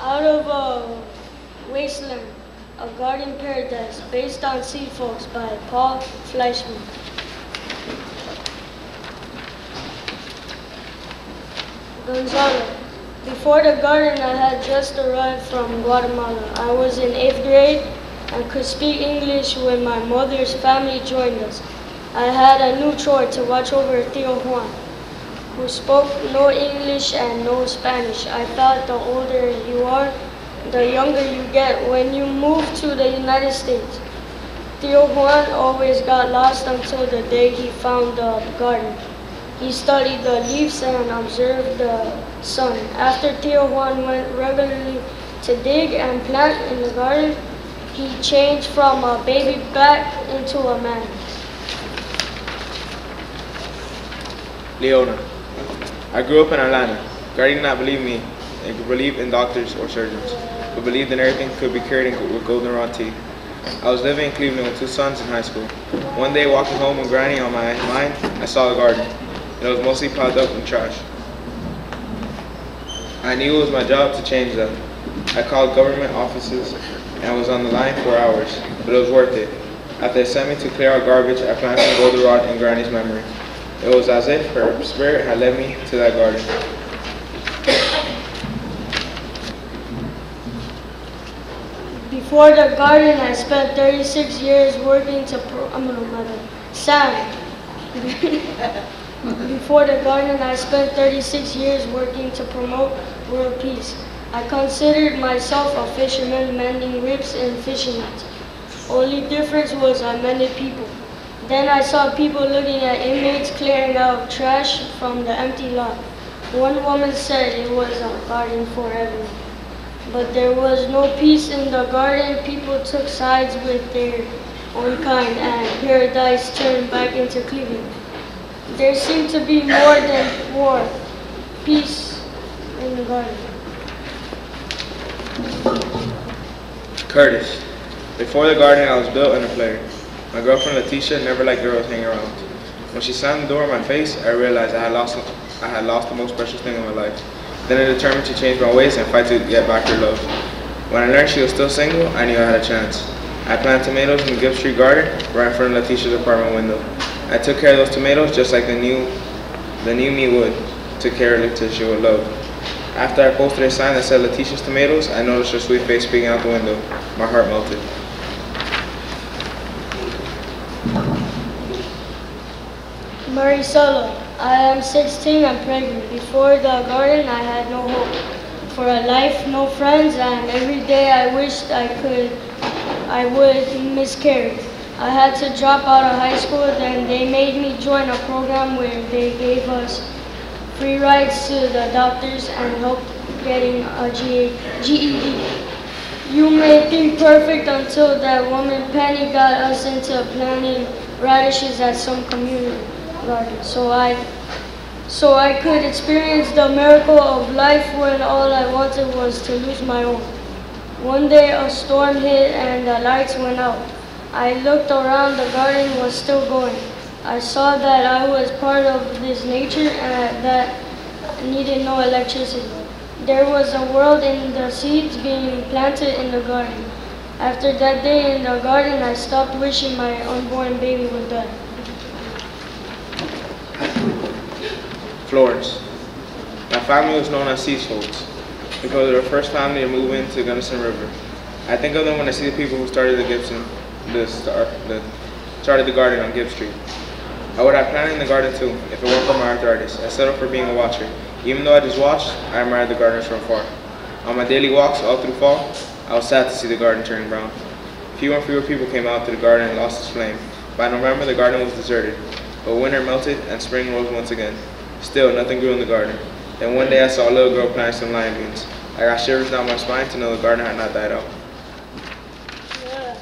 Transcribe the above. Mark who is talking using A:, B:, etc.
A: Out of a Wasteland, a Garden Paradise, based on Sea Folks by Paul Fleischman. Gonzalo. Before the garden, I had just arrived from Guatemala. I was in 8th grade and could speak English when my mother's family joined us. I had a new chore to watch over Tío Juan, who spoke no English and no Spanish. I thought the older you are, the younger you get when you move to the United States. Tío Juan always got lost until the day he found the garden. He studied the leaves and observed the sun. After Tío Juan went regularly to dig and plant in the garden, he changed from a baby back into a man.
B: Leona. I grew up in Atlanta. Granny did not believe me and could believe in doctors or surgeons, but believed in everything could be cured with goldenrod tea. I was living in Cleveland with 2 sons in high school. One day, walking home with Granny on my mind, I saw the garden. It was mostly piled up in trash. I knew it was my job to change that. I called government offices and was on the line for hours, but it was worth it. After they sent me to clear out garbage, I planted some goldenrod in Granny's memory. It was as if her spirit had led me to that garden.
A: Before the garden, I spent 36 years working to Before the garden, I spent 36 years working to promote world peace. I considered myself a fisherman mending ribs in fishing nets. Only difference was I mended people. Then I saw people looking at inmates clearing out trash from the empty lot. One woman said it was a garden for everyone. But there was no peace in the garden. People took sides with their own kind, and paradise turned back into Cleveland. There seemed to be more than war, peace in the garden.
B: Curtis. Before the garden, I was built and a player. My girlfriend Letitia never liked girls hanging around. When she slammed the door in my face, I realized I had lost the most precious thing in my life. Then I determined to change my ways and fight to get back her love. When I learned she was still single, I knew I had a chance. I planted tomatoes in the Gibb Street garden, right in front of Letitia's apartment window. I took care of those tomatoes just like the new me would. Took care of Letitia with love. After I posted a sign that said Letitia's Tomatoes, I noticed her sweet face peeking out the window. My heart melted.
A: Maricela. I am 16 and pregnant. Before the garden, I had no hope for a life, no friends, and every day I wished I would miscarry. I had to drop out of high school, then they made me join a program where they gave us free rides to the doctors and help getting a GED. You may think perfect until that woman Penny got us into planting radishes at some community garden. So I could experience the miracle of life when all I wanted was to lose my own. One day a storm hit and the lights went out. I looked around, the garden was still going. I saw that I was part of this nature and that needed no electricity. There was a world in the seeds being planted in the garden. After that day in the garden, I stopped wishing my unborn baby would die.
B: Florence. My family was known as Sea Folks because they were the first family to move into Gunnison River. I think of them when I see the people who started started the garden on Gibb Street. I would have planted in the garden too if it weren't for my arthritis. I settled for being a watcher. Even though I just watched, I admired the gardeners from afar. On my daily walks all through fall, I was sad to see the garden turning brown. Fewer and fewer people came out to the garden and lost its flame. By November, the garden was deserted, but winter melted and spring rose once again. Still, nothing grew in the garden. Then one day I saw a little girl planting some lima beans. I got shivers down my spine to know the garden had not died out.
A: Yeah.